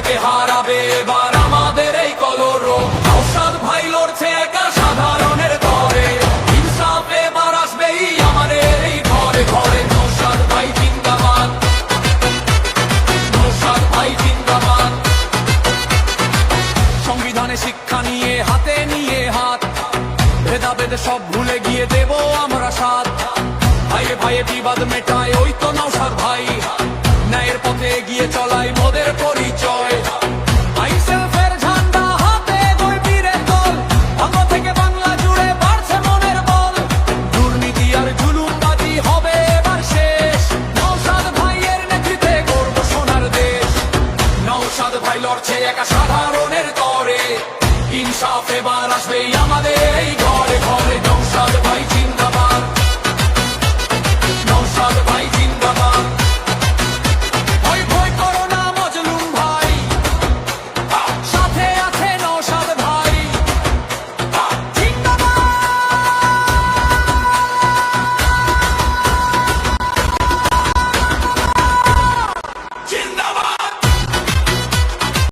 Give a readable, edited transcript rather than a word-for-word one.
থেকে হারাবে এবার আমাদের এই কলরব। নওশাদ ভাই লড়ছে একা সাধারণের তরে, ইনসাফ এবার আসবেই আমাদের এই ঘরে ঘরে। নওশাদ ভাই জিন্দাবাদ, নওশাদ ভাই জিন্দাবাদ। সংবিধানে শিক্ষা নিয়ে হাতে নিয়ে হাত, ভেদাভেদ সব ভুলে গিয়ে দেব আমরা সাথ। ভাইয়ে ভাইয়ে বিবাদ মেটায় ওই তো নওশাদ ভাই, ন্যায়ের পথে এগিয়ে চলাই মোদের পরিচয়। আইনশৃঙ্খলার ঝান্ডা হাতে গড় বীরের দল, অঙ্গ থেকে বাংলা জুড়ে বাড়ছে মনের বল। দুর্নীতি আর জুলুমবাজি হবে এবার শেষ, নওশাদ ভাইয়ের নেতৃত্বে গড়ব সোনার দেশ। নওশাদ ভাই লড়ছে একা সাধারণের তরে, ইনসাফ এবার আসবেই আমাদের এই ঘরে ঘরে। নওশাদ ভাই চিন্তা